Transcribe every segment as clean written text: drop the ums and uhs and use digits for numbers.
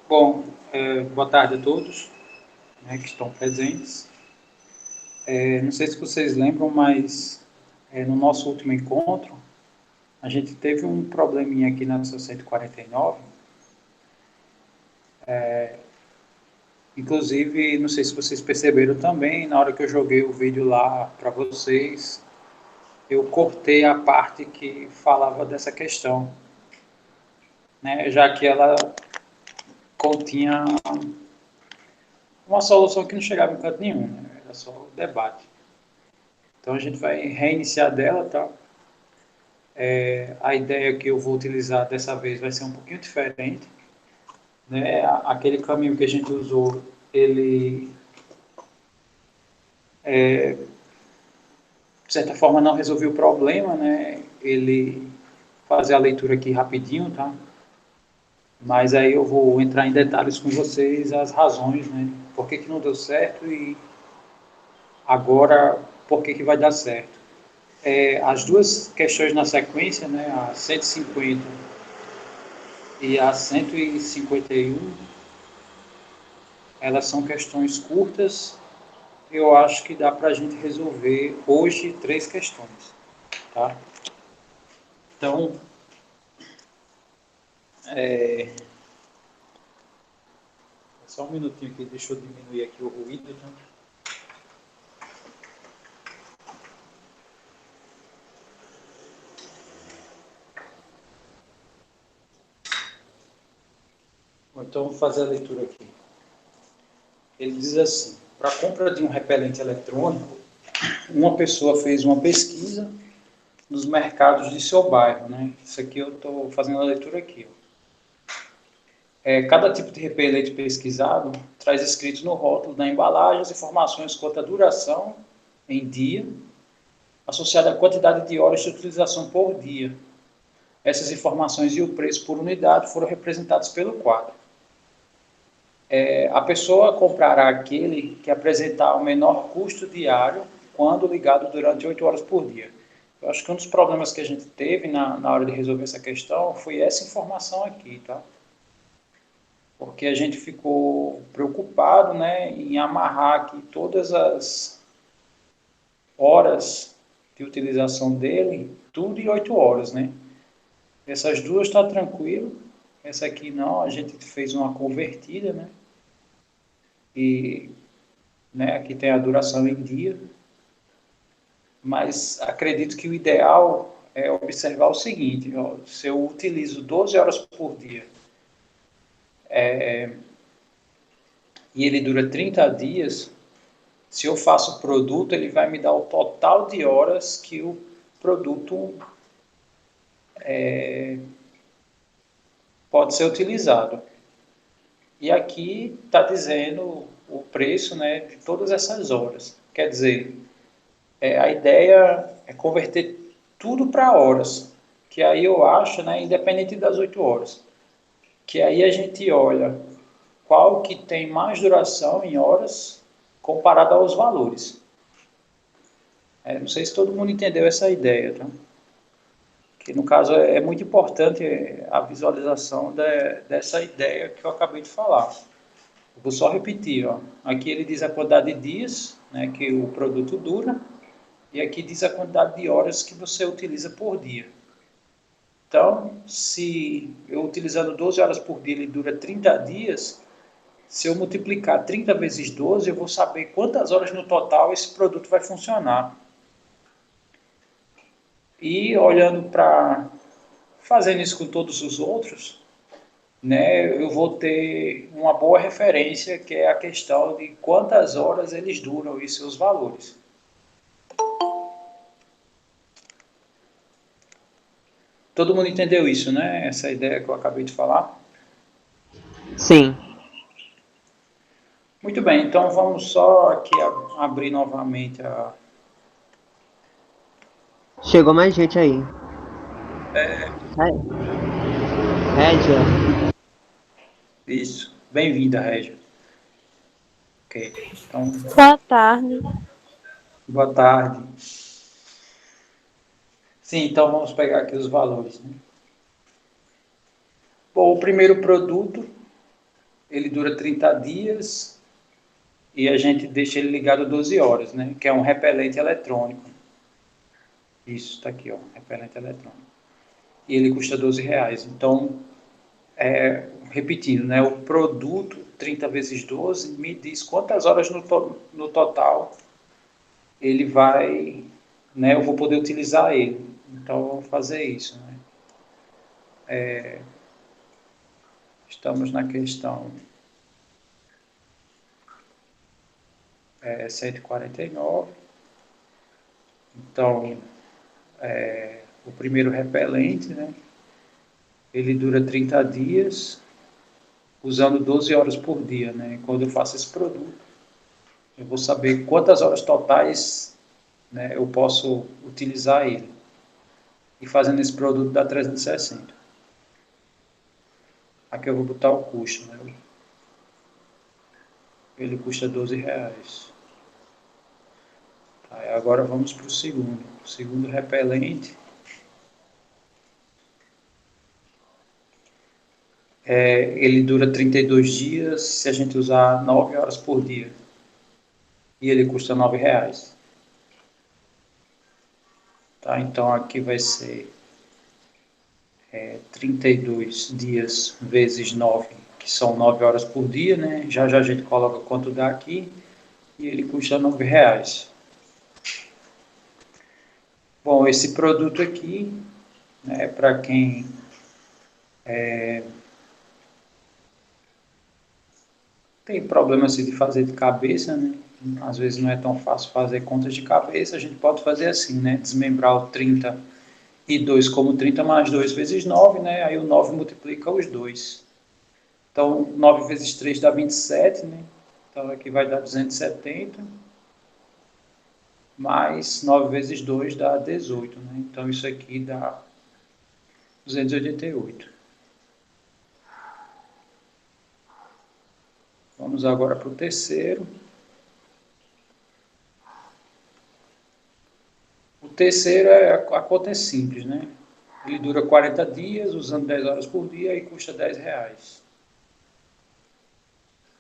Bom, boa tarde a todos, né, que estão presentes. Não sei se vocês lembram, mas no nosso último encontro, a gente teve um probleminha aqui na sessão 149. Inclusive, não sei se vocês perceberam também, na hora que eu joguei o vídeo lá para vocês, eu cortei a parte que falava dessa questão, né, já que ela continha uma solução que não chegava em canto nenhum, né, era só o debate. Então a gente vai reiniciar dela, tá? A ideia que eu vou utilizar dessa vez vai ser um pouquinho diferente, né? Aquele caminho que a gente usou, ele, de certa forma, não resolveu o problema, né? Ele fazer a leitura aqui rapidinho, tá? Mas aí eu vou entrar em detalhes com vocês as razões, né? Por que que não deu certo e agora por que que vai dar certo. As duas questões na sequência, né? A 150 e a 151, elas são questões curtas. Eu acho que dá para a gente resolver hoje três questões, tá? Então, só um minutinho aqui, deixa eu diminuir aqui o ruído, tá? Então, vou fazer a leitura aqui. Ele diz assim: para a compra de um repelente eletrônico, uma pessoa fez uma pesquisa nos mercados de seu bairro, né? Isso aqui eu estou fazendo a leitura aqui. Cada tipo de repelente pesquisado traz escrito no rótulo da embalagem as informações quanto à duração em dia, associada à quantidade de horas de utilização por dia. Essas informações e o preço por unidade foram representados pelo quadro. A pessoa comprará aquele que apresentar o menor custo diário quando ligado durante 8 horas por dia. Eu acho que um dos problemas que a gente teve na hora de resolver essa questão foi essa informação aqui, tá? Porque a gente ficou preocupado, né, em amarrar aqui todas as horas de utilização dele, tudo em 8 horas, né? Essas duas está tranquilo, essa aqui não, a gente fez uma convertida, né? E né, aqui tem a duração em dia, mas acredito que o ideal é observar o seguinte: ó, se eu utilizo 12 horas por dia e ele dura 30 dias, se eu faço o produto, ele vai me dar o total de horas que o produto pode ser utilizado. E aqui está dizendo o preço, né, de todas essas horas. Quer dizer, a ideia é converter tudo para horas, que aí eu acho, né, independente das 8 horas, que aí a gente olha qual que tem mais duração em horas comparado aos valores. Não sei se todo mundo entendeu essa ideia, tá? Que no caso é muito importante a visualização dessa ideia que eu acabei de falar. Eu vou só repetir, ó. Aqui ele diz a quantidade de dias, né, que o produto dura, e aqui diz a quantidade de horas que você utiliza por dia. Então, se eu utilizando 12 horas por dia, ele dura 30 dias, se eu multiplicar 30 vezes 12, eu vou saber quantas horas no total esse produto vai funcionar. E olhando para, fazendo isso com todos os outros, né, eu vou ter uma boa referência, que é a questão de quantas horas eles duram e seus valores. Todo mundo entendeu isso, né? Essa ideia que eu acabei de falar? Sim. Muito bem, então vamos só aqui abrir novamente a. Chegou mais gente aí. Régia. Isso. Bem-vinda, Régia. Ok. Então, Boa tarde. boa tarde. Sim, então vamos pegar aqui os valores, né? Bom, o primeiro produto, ele dura 30 dias e a gente deixa ele ligado 12 horas, né? Que é um repelente eletrônico. Isso, está aqui, ó, repelente eletrônico. E ele custa R$ 12. Então, repetindo, né? O produto 30 vezes 12 me diz quantas horas no total ele vai, né? Eu vou poder utilizar ele. Então, vamos fazer isso, né? Estamos na questão 149. Então, o primeiro repelente, né? Ele dura 30 dias, usando 12 horas por dia, né? Quando eu faço esse produto, eu vou saber quantas horas totais, né, eu posso utilizar ele. E fazendo esse produto dá 360. Aqui eu vou botar o custo, né? Ele custa R$ 12. Tá, agora vamos para o segundo. O segundo repelente, ele dura 32 dias se a gente usar 9 horas por dia. E ele custa R$ 9. Tá, então aqui vai ser 32 dias vezes 9, que são 9 horas por dia, né? Já já a gente coloca quanto dá aqui. E ele custa R$ 9. Bom, esse produto aqui, né, para quem tem problema assim, de fazer de cabeça, né? Às vezes não é tão fácil fazer contas de cabeça, a gente pode fazer assim, né? Desmembrar o 32 como 30 mais 2 vezes 9, né? Aí o 9 multiplica os dois. Então, 9 vezes 3 dá 27, né? Então, aqui vai dar 270, mais 9 vezes 2 dá 18, né? Então, isso aqui dá 288. Vamos agora para o terceiro. O terceiro, a conta é simples, né? Ele dura 40 dias, usando 10 horas por dia e custa R$ 10.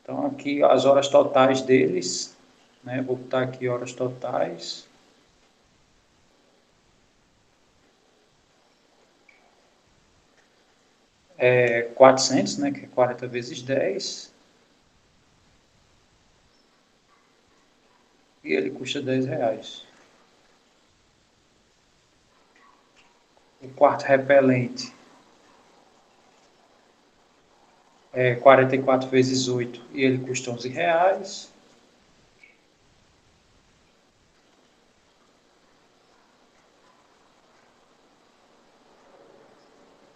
Então, aqui as horas totais deles, né? Vou botar aqui horas totais. 400, né? Que é 40 vezes 10. E ele custa R$ 10. O quarto repelente é 44 vezes 8 e ele custa R$ 11.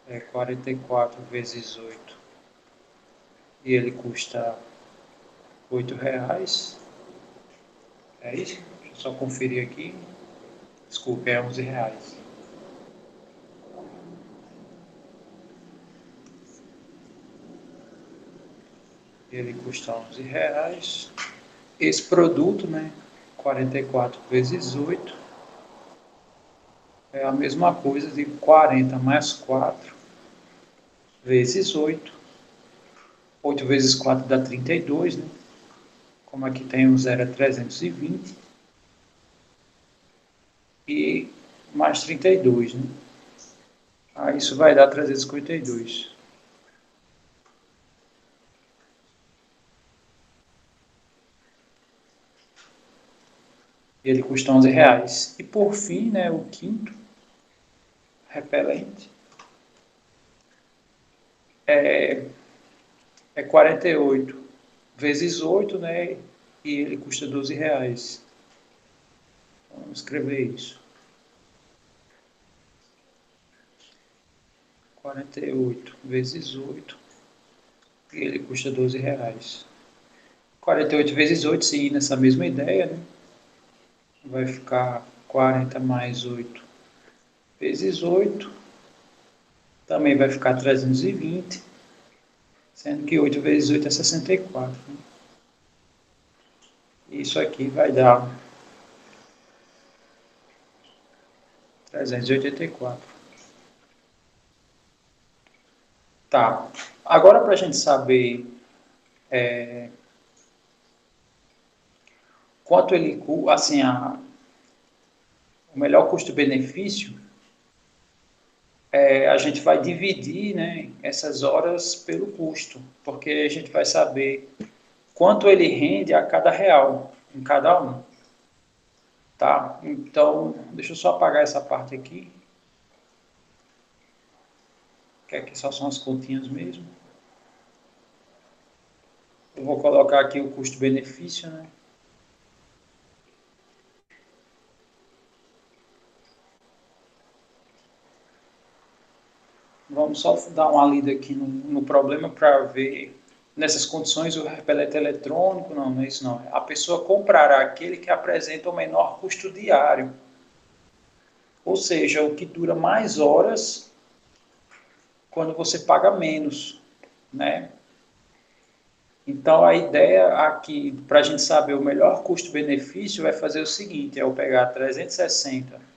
É 44 vezes 8 e ele custa R$ 8. É isso? Deixa eu só conferir aqui. Desculpe, é R$ 11. Ele custa R$ 11. Esse produto, né? 44 vezes 8 é a mesma coisa de 40 mais 4 vezes 8. 8 vezes 4 dá 32, né? Como aqui tem o zero é 320. E mais 32, né? Aí isso vai dar 352. Ele custa R$ 11. E por fim, né, o quinto repelente é 48 vezes 8, né? E ele custa R$ 12. Vamos escrever isso. 48 vezes 8 e ele custa R$ 12. 48 vezes 8, se ir nessa mesma ideia, né? Vai ficar 40 mais 8 vezes 8. Também vai ficar 320, sendo que 8 vezes 8 é 64. Né? Isso aqui vai dar 384. Tá. Agora, para a gente saber Quanto ele, assim, o melhor custo-benefício, a gente vai dividir, né, essas horas pelo custo, porque a gente vai saber quanto ele rende a cada real, em cada um, tá? Então, deixa eu só apagar essa parte aqui, que aqui só são as continhas mesmo. Eu vou colocar aqui o custo-benefício, né? Vamos só dar uma lida aqui no problema para ver nessas condições o repelente eletrônico, não é isso não. A pessoa comprará aquele que apresenta o menor custo diário, ou seja, o que dura mais horas quando você paga menos, né? Então a ideia aqui, para a gente saber o melhor custo-benefício, é fazer o seguinte, é eu pegar 360,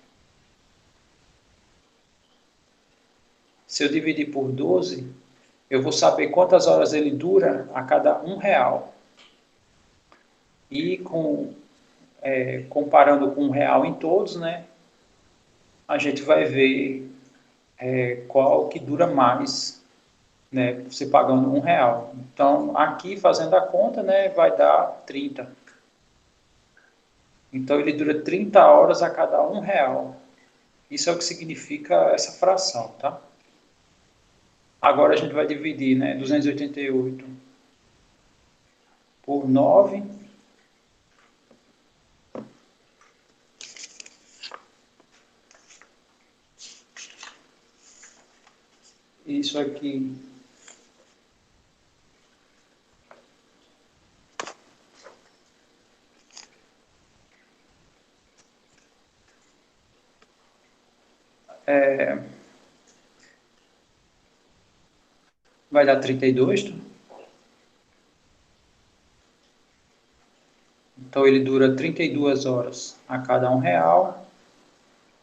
se eu dividir por 12, eu vou saber quantas horas ele dura a cada R$ 1. E comparando com R$ 1 em todos, né, a gente vai ver qual que dura mais, né, você pagando R$ 1. Então, aqui fazendo a conta, né, vai dar 30. Então, ele dura 30 horas a cada R$ 1. Isso é o que significa essa fração, tá? Agora a gente vai dividir, né, 288 por 9. Isso aqui vai dar 32. Tá? Então ele dura 32 horas a cada R$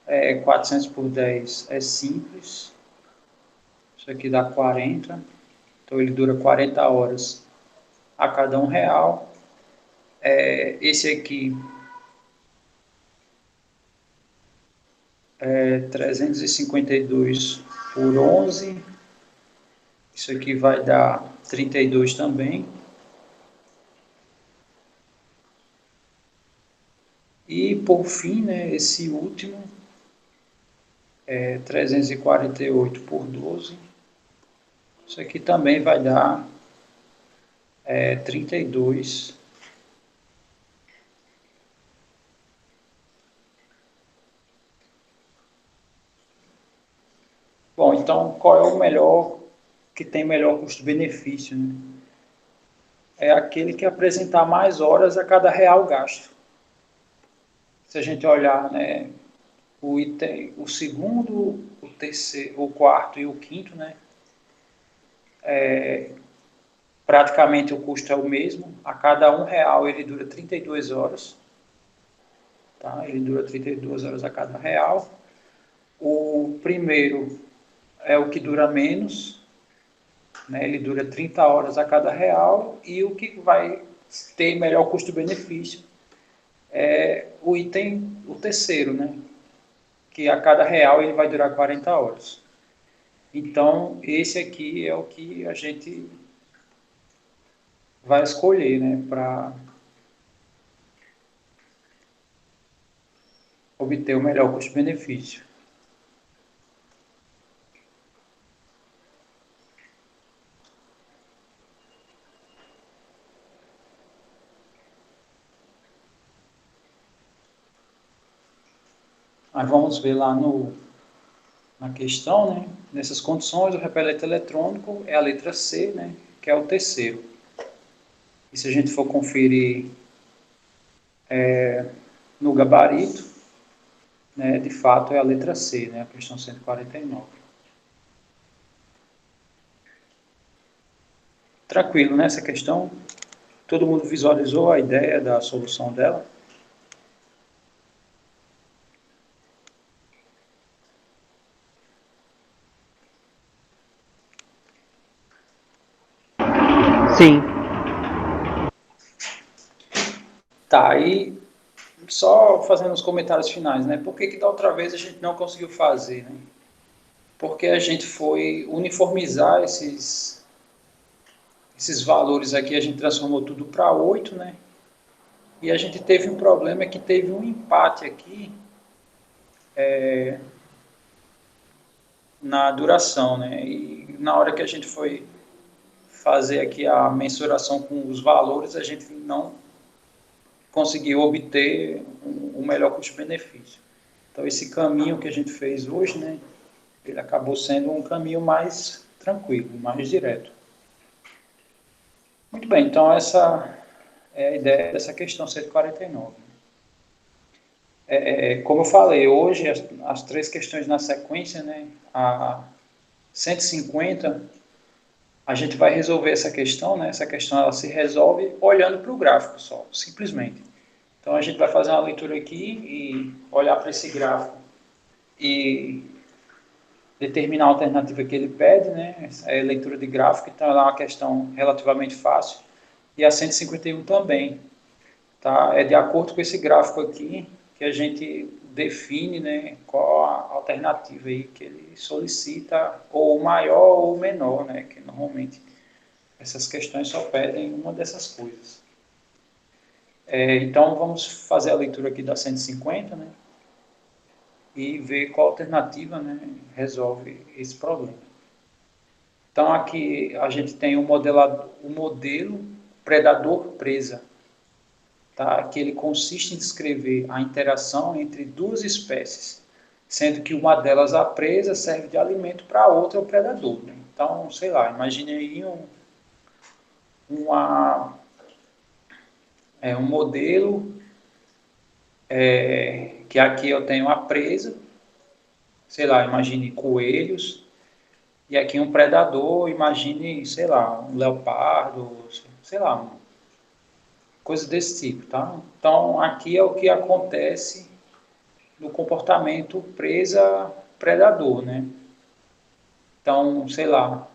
1. 400 por 10 é simples. Isso aqui dá 40. Então ele dura 40 horas a cada R$ 1. Esse aqui é 352 por 11. Isso aqui vai dar 32 também. E por fim, né, esse último é 348 por 12. Isso aqui também vai dar 32. Bom, então qual é o melhor, que tem melhor custo-benefício, né? É aquele que apresentar mais horas a cada real gasto. Se a gente olhar, né, o item, o segundo, o terceiro, o quarto e o quinto, né, praticamente o custo é o mesmo. A cada R$ 1 ele dura 32 horas. Tá? Ele dura 32 horas a cada real. O primeiro é o que dura menos, né? Ele dura 30 horas a cada real. E o que vai ter melhor custo-benefício é o item, o terceiro, né? Que a cada real ele vai durar 40 horas. Então, esse aqui é o que a gente vai escolher, né, para obter o melhor custo-benefício. Aí vamos ver lá na questão, né, nessas condições, o repelente eletrônico é a letra C, né, que é o terceiro. E se a gente for conferir no gabarito, né, de fato é a letra C, né, a questão 149. Tranquilo, né, essa questão? Todo mundo visualizou a ideia da solução dela? Sim. Tá, aí só fazendo os comentários finais, né? Por que que da outra vez a gente não conseguiu fazer, né? Porque a gente foi uniformizar esses valores aqui, a gente transformou tudo para 8, né? E a gente teve um problema que teve um empate aqui na duração, né? E na hora que a gente foi fazer aqui a mensuração com os valores, a gente não conseguiu obter o melhor custo-benefício. Então, esse caminho que a gente fez hoje, né, ele acabou sendo um caminho mais tranquilo, mais direto. Muito bem, então essa é a ideia dessa questão 149. Como eu falei, hoje as três questões na sequência, né, a 150, a gente vai resolver essa questão, né, essa questão ela se resolve olhando para o gráfico só, simplesmente. Então a gente vai fazer uma leitura aqui e olhar para esse gráfico e determinar a alternativa que ele pede, né? É a leitura de gráfico, então ela é uma questão relativamente fácil. E a 151 também, tá? É de acordo com esse gráfico aqui que a gente define, né, qual a alternativa aí que ele solicita, ou maior ou menor, né? Que normalmente essas questões só pedem uma dessas coisas. Então vamos fazer a leitura aqui da 150, né? E ver qual alternativa, né, resolve esse problema. Então aqui a gente tem o modelo predador-presa, tá? Que ele consiste em descrever a interação entre duas espécies, sendo que uma delas, a presa, serve de alimento para a outra, o predador. Né? Então, sei lá, imagine aí um modelo que aqui eu tenho a presa, sei lá, imagine coelhos, e aqui um predador, imagine, sei lá, um leopardo, sei lá, coisa desse tipo, tá? Então, aqui é o que acontece no comportamento presa-predador, né? Então, sei lá,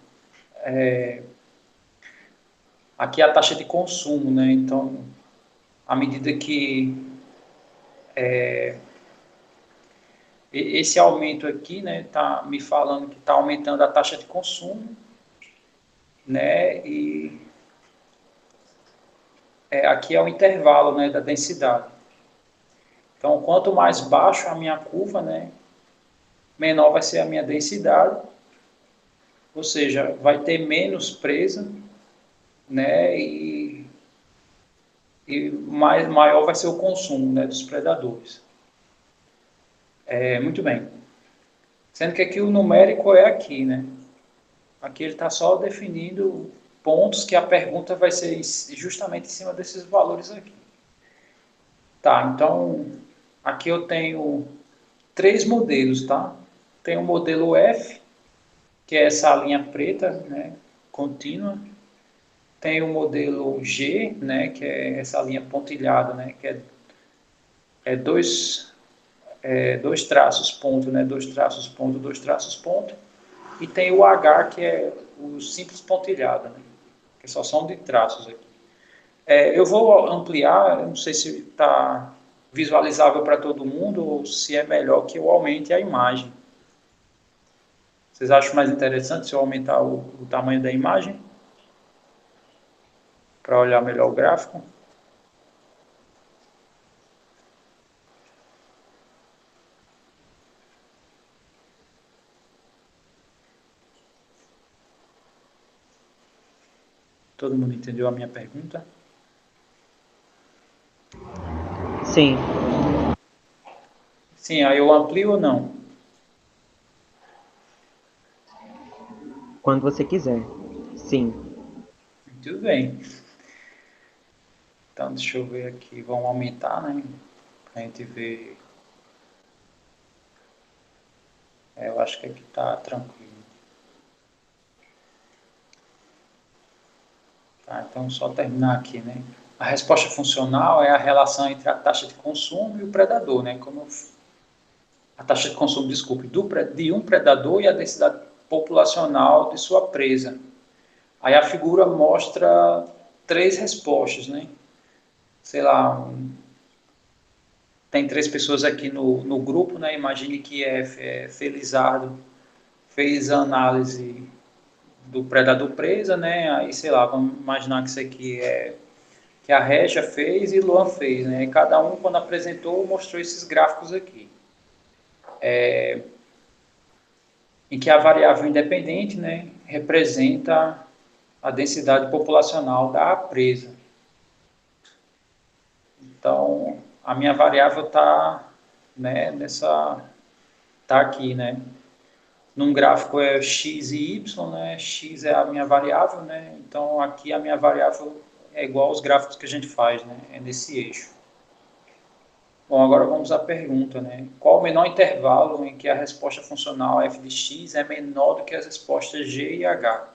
aqui é a taxa de consumo, né? Então, à medida que esse aumento aqui, né, tá me falando que está aumentando a taxa de consumo, né? E aqui é o intervalo, né, da densidade. Então, quanto mais baixo a minha curva, né, menor vai ser a minha densidade, ou seja, vai ter menos presa, né, e maior vai ser o consumo, né, dos predadores. Muito bem. Sendo que aqui o numérico é aqui, né? Aqui ele está só definindo pontos que a pergunta vai ser justamente em cima desses valores aqui. Tá, então aqui eu tenho três modelos, tá? Tem o modelo F, que é essa linha preta, né, contínua. Tem o modelo G, né, que é essa linha pontilhada, né, que é dois traços ponto, né, dois traços ponto, dois traços ponto. E tem o H, que é o simples pontilhado, né, que só são de traços aqui. Eu vou ampliar, eu não sei se está visualizável para todo mundo ou se é melhor que eu aumente a imagem. Vocês acham mais interessante se eu aumentar o tamanho da imagem? Para olhar melhor o gráfico? Todo mundo entendeu a minha pergunta? Sim. Sim, aí eu amplio ou não? Quando você quiser. Sim. Tudo bem. Então, deixa eu ver aqui. Vamos aumentar, né? Para a gente ver. Eu acho que aqui está tranquilo. Tá, então, só terminar aqui, né? A resposta funcional é a relação entre a taxa de consumo e o predador, né? A taxa de consumo, desculpe, de um predador e a densidade populacional de sua presa. Aí a figura mostra três respostas, né? sei lá, tem 3 pessoas aqui no grupo, né? Imagine que é Felizardo fez a análise do predador presa, né? Aí, sei lá, vamos imaginar que isso aqui é que a Regia fez e Luan fez, né? E cada um, quando apresentou, mostrou esses gráficos aqui. Em que a variável independente, né, representa a densidade populacional da presa. Então, a minha variável está, né, tá aqui, né? Num gráfico é x e y, né? X é a minha variável, né? Então, aqui a minha variável é igual aos gráficos que a gente faz, né? É nesse eixo. Bom, agora vamos à pergunta, né? Qual o menor intervalo em que a resposta funcional f de x é menor do que as respostas g e h?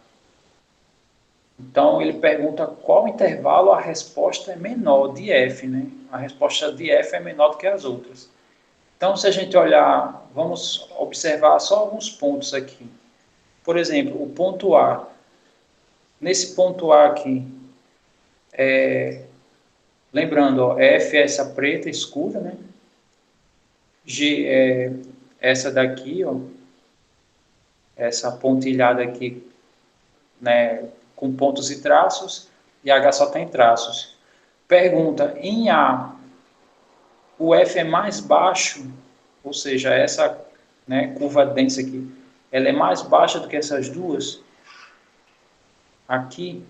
Então, ele pergunta qual intervalo a resposta é menor de f, né? A resposta de f é menor do que as outras. Então, se a gente olhar, vamos observar só alguns pontos aqui. Por exemplo, o ponto A. Nesse ponto A aqui, lembrando, ó, F é essa preta escura, né? G é essa daqui, ó, essa pontilhada aqui, né, com pontos e traços, e H só tem traços. Pergunta, em A, o F é mais baixo, ou seja, essa, né, curva densa aqui, ela é mais baixa do que essas duas? Aqui,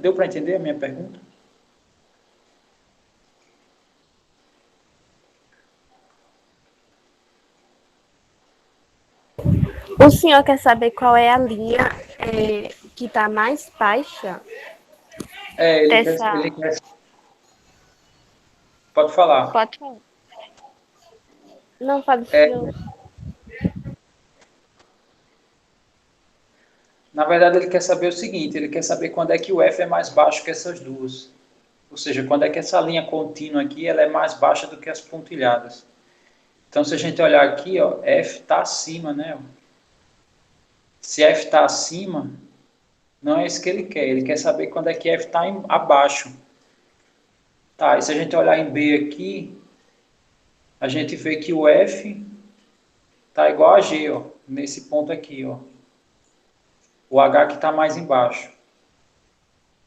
deu para entender a minha pergunta? O senhor quer saber qual é a linha que está mais baixa Ele dessa. quer, pode falar. Pode falar. Não, fala o É, senhor. na verdade, ele quer saber o seguinte, ele quer saber quando é que o F é mais baixo que essas duas. Ou seja, quando é que essa linha contínua aqui ela é mais baixa do que as pontilhadas. Então, se a gente olhar aqui, ó, F está acima, né? Se F está acima, não é isso que ele quer. Ele quer saber quando é que F está abaixo. Tá, e se a gente olhar em B aqui, a gente vê que o F está igual a G, ó, nesse ponto aqui, ó. O H que está mais embaixo.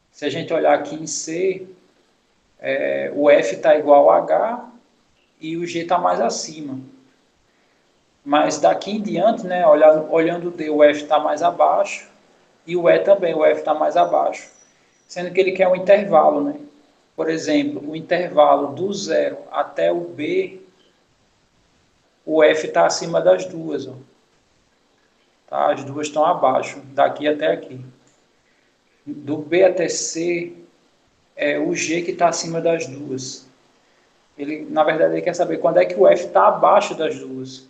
Se a gente olhar aqui em C, o F está igual a H e o G está mais acima. Mas daqui em diante, né, olhando o D, o F está mais abaixo e o E também, o F está mais abaixo. Sendo que ele quer um intervalo, né? Por exemplo, o intervalo do 0 até o B, o F está acima das duas. Ó. Tá? As duas estão abaixo, daqui até aqui. Do B até C, é o G que está acima das duas. Ele, na verdade, ele quer saber quando é que o F está abaixo das duas.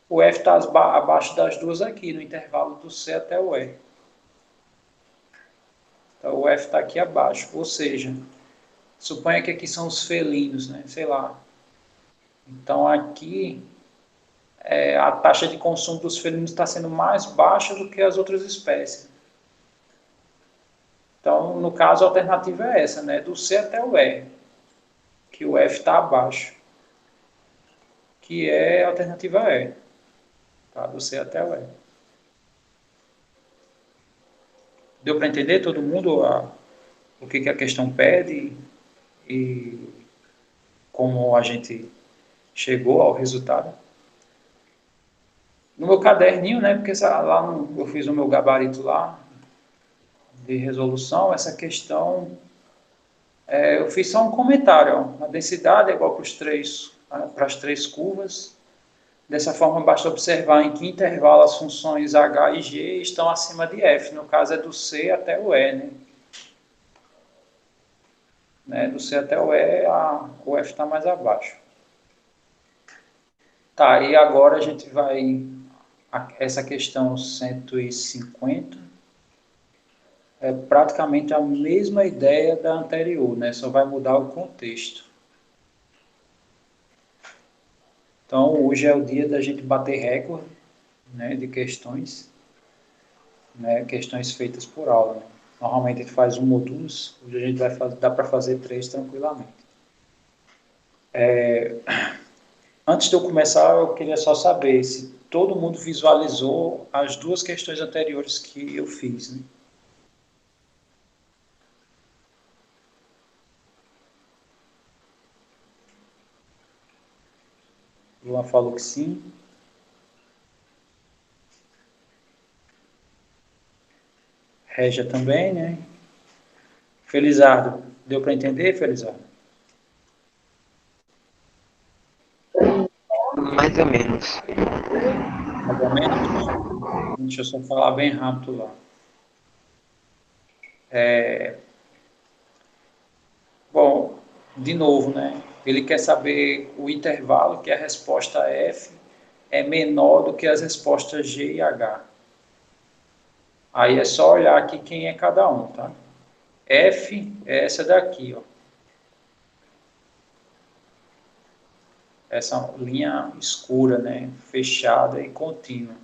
O F está abaixo das duas aqui, no intervalo do C até o E. Então, o F está aqui abaixo. Ou seja, suponha que aqui são os felinos, né? Sei lá. Então, aqui, a taxa de consumo dos felinos está sendo mais baixa do que as outras espécies. Então, no caso, a alternativa é essa, né? Do C até o E, que o F está abaixo. Que é a alternativa E. Tá? Do C até o E. Deu para entender todo mundo o que a questão pede e como a gente chegou ao resultado? No meu caderninho, né, porque lá eu fiz o meu gabarito lá de resolução, essa questão, eu fiz só um comentário, ó, a densidade é igual para as três curvas, dessa forma basta observar em que intervalo as funções h e g estão acima de f, no caso é do c até o e, né? Do c até o e, o f está mais abaixo. Tá, e agora a gente vai essa questão 150 é praticamente a mesma ideia da anterior, né? Só vai mudar o contexto. Então, hoje é o dia da gente bater recorde, né, de questões. né, questões feitas por aula. Né? Normalmente a gente faz um ou duas, hoje a gente vai fazer, dá para fazer 3 tranquilamente. Antes de eu começar, eu queria só saber se todo mundo visualizou as 2 questões anteriores que eu fiz. Né? Luan falou que sim. Régia também, né? Felizardo, deu para entender, Felizardo? Mais ou menos. Mais ou menos? Deixa eu só falar bem rápido lá. Bom, de novo, né? Ele quer saber o intervalo que a resposta F é menor do que as respostas G e H. Aí é só olhar aqui quem é cada um, tá? F é essa daqui, ó. Essa linha escura, né? Fechada e contínua.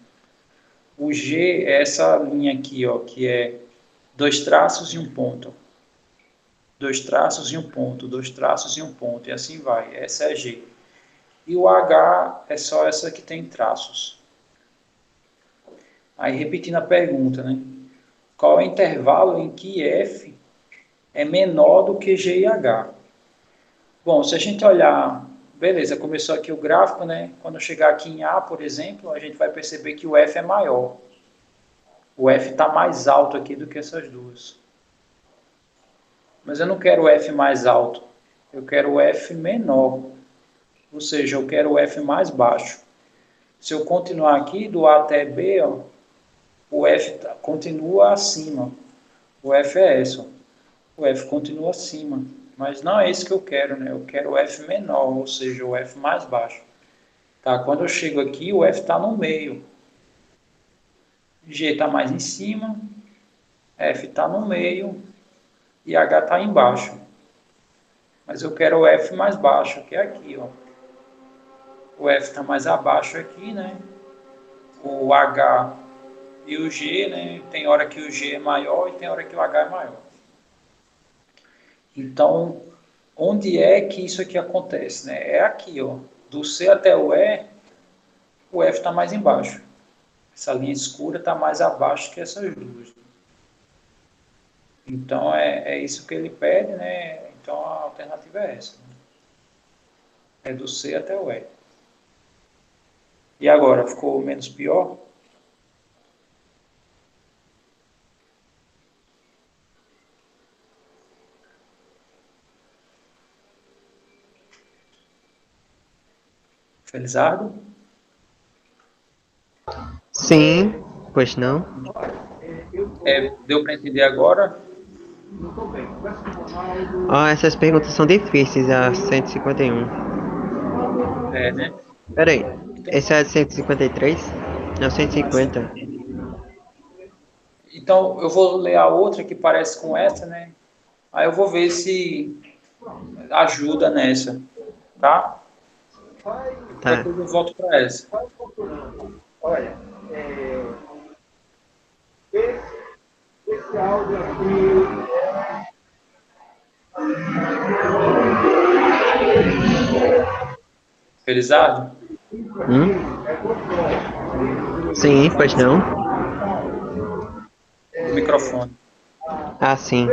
O G é essa linha aqui, ó, que é 2 traços e um ponto. 2 traços e um ponto, 2 traços e um ponto, e assim vai. Essa é G. E o H é só essa que tem traços. Aí, repetindo a pergunta, né? Qual é o intervalo em que F é menor do que G e H? Bom, se a gente olhar, beleza, começou aqui o gráfico, né? Quando eu chegar aqui em A, por exemplo, a gente vai perceber que o F é maior. O F está mais alto aqui do que essas duas. Mas eu não quero o F mais alto, eu quero o F menor. Ou seja, eu quero o F mais baixo. Se eu continuar aqui do A até B, ó, o F continua acima. O F é esse, ó. O F continua acima. Mas não é isso que eu quero, né? Eu quero o F menor, ou seja, o F mais baixo. Tá? Quando eu chego aqui, o F está no meio. G está mais em cima, F está no meio e H está embaixo. Mas eu quero o F mais baixo, que é aqui, ó. O F está mais abaixo aqui, né? O H e o G, né? Tem hora que o G é maior e tem hora que o H é maior. Então, onde é que isso aqui acontece, né? É aqui, ó. Do C até o F está mais embaixo. Essa linha escura está mais abaixo que essas duas. Então, é isso que ele pede, né? Então, a alternativa é essa. Né? É do C até o E. E agora, ficou menos pior? Felizardo? Sim, pois não? Deu para entender agora? Ah, essas perguntas são difíceis, a 151. Né? Peraí, esse é a 153? Não, 150. Então, eu vou ler a outra que parece com essa, né? Aí eu vou ver se ajuda nessa, tá? Tá. Depois eu volto para essa. Olha, esse áudio aqui Felizardo? Sim, pois não? O microfone. Ah, sim.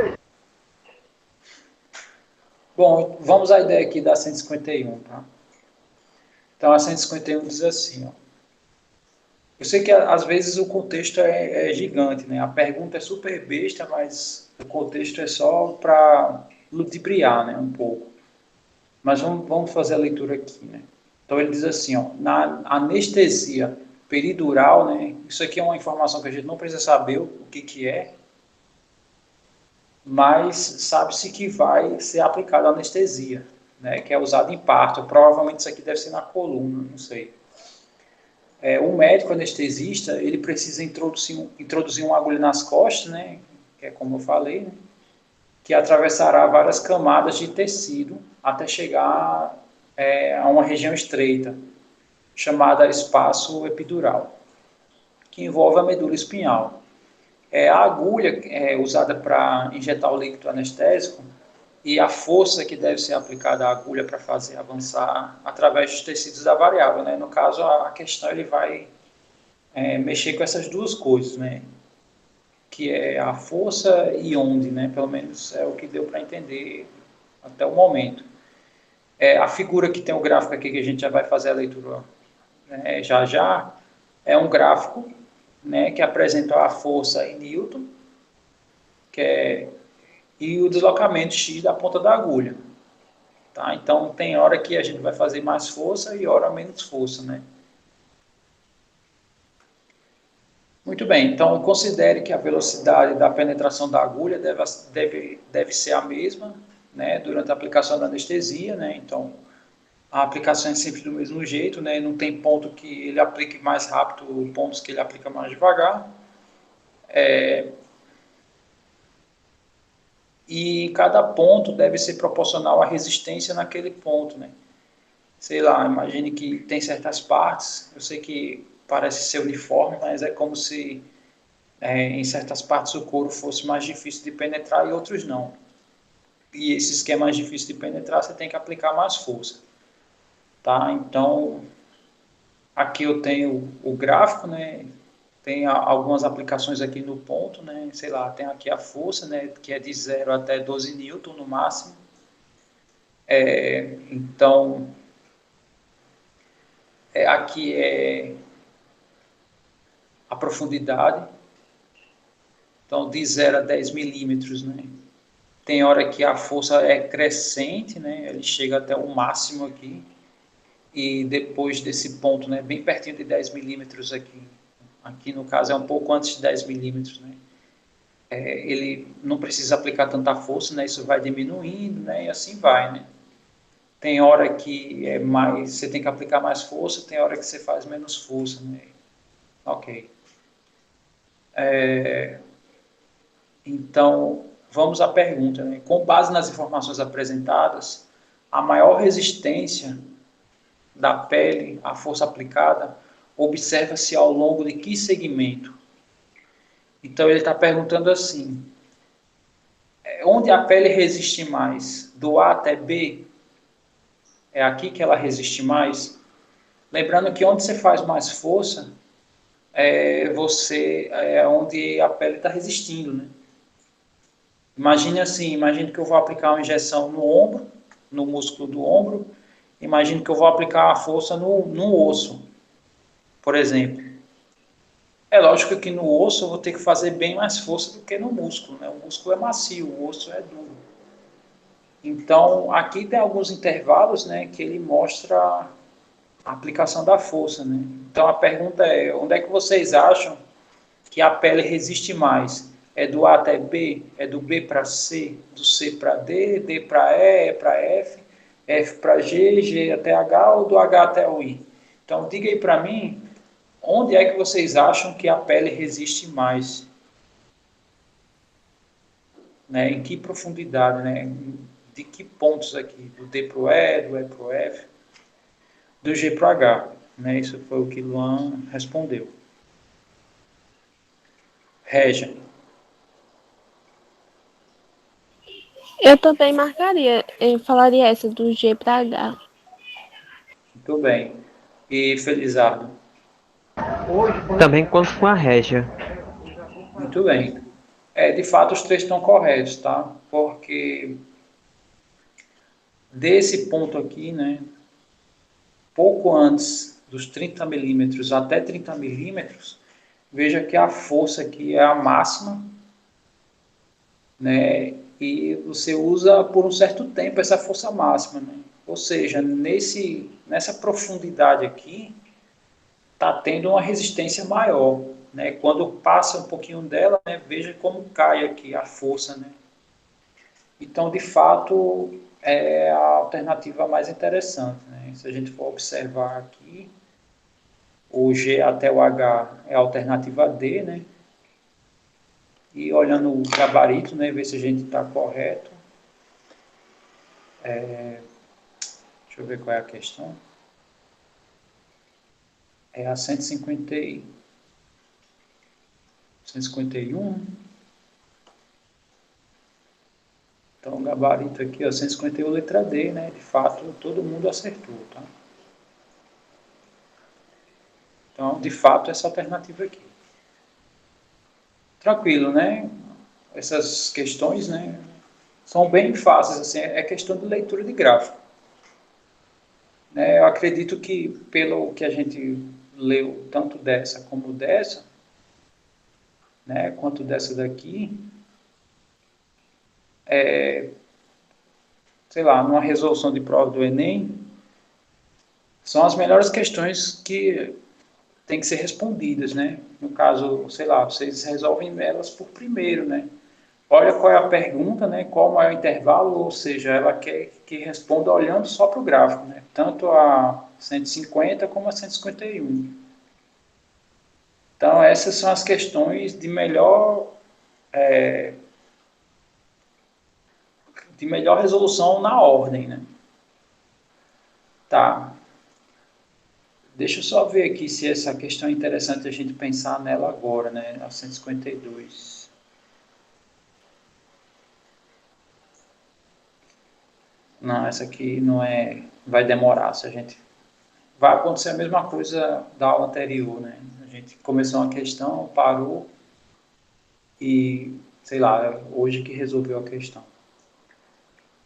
Bom, vamos à ideia aqui da 151, tá? Então, a 151 diz assim, ó. Eu sei que às vezes o contexto é gigante, né? A pergunta é super besta, mas o contexto é só para ludibriar, né? Um pouco. Mas vamos fazer a leitura aqui, né? Então ele diz assim, ó, na anestesia peridural, né? Isso aqui é uma informação que a gente não precisa saber o que é, mas sabe-se que vai ser aplicada anestesia, né? Que é usada em parto. Provavelmente isso aqui deve ser na coluna, não sei. O médico anestesista, ele precisa introduzir uma agulha nas costas, né? Que é como eu falei, né? Que atravessará várias camadas de tecido até chegar a uma região estreita, chamada espaço epidural, que envolve a medula espinhal. A agulha usada para injetar o líquido anestésico e a força que deve ser aplicada à agulha para fazer avançar através dos tecidos da variável, né? No caso, a questão ele vai mexer com essas duas coisas, né? Que é a força e onde, né? Pelo menos é o que deu para entender até o momento. A figura que tem o gráfico aqui, que a gente já vai fazer a leitura, né, já já, é um gráfico, né, que apresenta a força em Newton, e o deslocamento X da ponta da agulha. Tá? Então, tem hora que a gente vai fazer mais força e hora menos força, né? Muito bem, então considere que a velocidade da penetração da agulha deve ser a mesma, né, durante a aplicação da anestesia, né? Então, a aplicação é sempre do mesmo jeito, né? Não tem ponto que ele aplique mais rápido, pontos que ele aplica mais devagar. E cada ponto deve ser proporcional à resistência naquele ponto, né? Sei lá, imagine que tem certas partes, eu sei que parece ser uniforme, mas é como se em certas partes o couro fosse mais difícil de penetrar e outros não. E esses que é mais difícil de penetrar, você tem que aplicar mais força. Tá? Então, aqui eu tenho o gráfico, né? Tem algumas aplicações aqui no ponto, né? Sei lá, tem aqui a força, né? Que é de 0 até 12 newton no máximo. Então, aqui é a profundidade. Então, de 0 a 10 milímetros, né? Tem hora que a força é crescente, né? Ele chega até o máximo aqui. E depois desse ponto, né? Bem pertinho de 10 milímetros aqui. Aqui, no caso, é um pouco antes de 10 milímetros, né? Ele não precisa aplicar tanta força, né? Isso vai diminuindo, né? E assim vai, né? Tem hora que você tem que aplicar mais força, tem hora que você faz menos força, né? Ok. Então, vamos à pergunta, né? Com base nas informações apresentadas, a maior resistência da pele à força aplicada observa-se ao longo de que segmento? Então, ele está perguntando assim, onde a pele resiste mais? Do A até B? É aqui que ela resiste mais? Lembrando que onde você faz mais força, é onde a pele está resistindo, né? Imagine assim, imagine que eu vou aplicar uma injeção no ombro, no músculo do ombro, imagine que eu vou aplicar a força no osso, por exemplo. É lógico que no osso eu vou ter que fazer bem mais força do que no músculo, né? O músculo é macio, o osso é duro. Então, aqui tem alguns intervalos, né, que ele mostra a aplicação da força, né? Então, a pergunta é, onde é que vocês acham que a pele resiste mais? É do A até B? É do B para C? Do C para D? D para E? E para F? F para G? G até H? Ou do H até o I? Então, diga aí para mim, onde é que vocês acham que a pele resiste mais? Né? Em que profundidade? Né? De que pontos aqui? Do D para o E? Do E para o F? Do G para o H? Né? Isso foi o que Luan respondeu. Regia. Eu também marcaria, eu falaria essa do G para H. Muito bem. E Felizardo? Também conto com a régia. Muito bem. De fato, os três estão corretos, tá? Porque desse ponto aqui, né, pouco antes dos 30 milímetros até 30 milímetros, veja que a força aqui é a máxima, né, e você usa por um certo tempo essa força máxima, né? Ou seja, nessa profundidade aqui, está tendo uma resistência maior, né? Quando passa um pouquinho dela, né, veja como cai aqui a força, né? Então, de fato, é a alternativa mais interessante, né? Se a gente for observar aqui, o G até o H é a alternativa D, né? E olhando o gabarito, né, ver se a gente está correto. Deixa eu ver qual é a questão. É a 150 151. Então, o gabarito aqui, ó, 151, letra D, né? De fato, todo mundo acertou, tá? Então, de fato, essa alternativa aqui. Tranquilo, né? Essas questões, né, são bem fáceis, assim, é questão de leitura de gráfico. Eu acredito que, pelo que a gente leu, tanto dessa como dessa, né, quanto dessa daqui, sei lá, numa resolução de prova do Enem, são as melhores questões que têm que ser respondidas, né? No caso, sei lá, vocês resolvem elas por primeiro, né? Olha qual é a pergunta, né? Qual o maior intervalo, ou seja, ela quer que responda olhando só para o gráfico, né? Tanto a 150 como a 151. Então, essas são as questões de melhor resolução na ordem, né? Tá. Deixa eu só ver aqui se essa questão é interessante a gente pensar nela agora, né? A 152. Não, essa aqui não é... Vai demorar se a gente... Vai acontecer a mesma coisa da aula anterior, né? A gente começou uma questão, parou e, sei lá, hoje que resolveu a questão.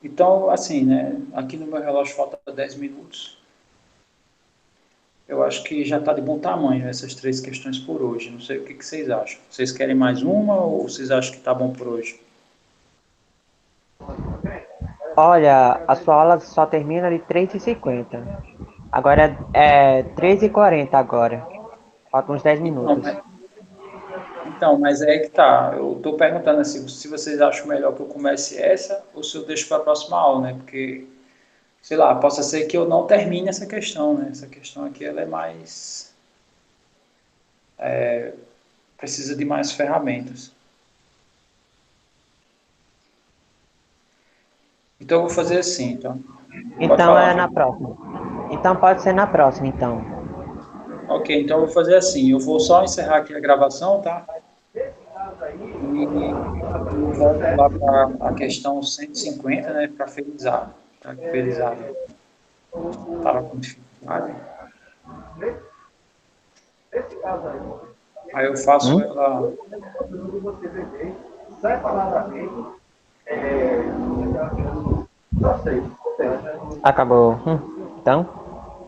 Então, assim, né? Aqui no meu relógio falta 10 minutos. Eu acho que já está de bom tamanho essas 3 questões por hoje. Não sei o que vocês acham. Vocês querem mais uma ou vocês acham que está bom por hoje? Olha, a sua aula só termina de 3h50. Agora é 3h40 agora. Faltam uns 10 Então, minutos. mas é que tá. Eu estou perguntando assim, se vocês acham melhor que eu comece essa ou se eu deixo para a próxima aula, né? Porque, sei lá, possa ser que eu não termine essa questão, né? Essa questão aqui, ela é mais... precisa de mais ferramentas. Então, eu vou fazer assim, tá? Pode Então é falar. na próxima. Então pode ser na próxima, então. Ok, então eu vou fazer assim. Eu vou só encerrar aqui a gravação, tá? E eu volto lá para a questão 150, né? Para felizar. Tá? Felizar. Estava com dificuldade. Nesse caso aí, Aí eu faço ela... quando você vê separadamente, só sei. Acabou. Então.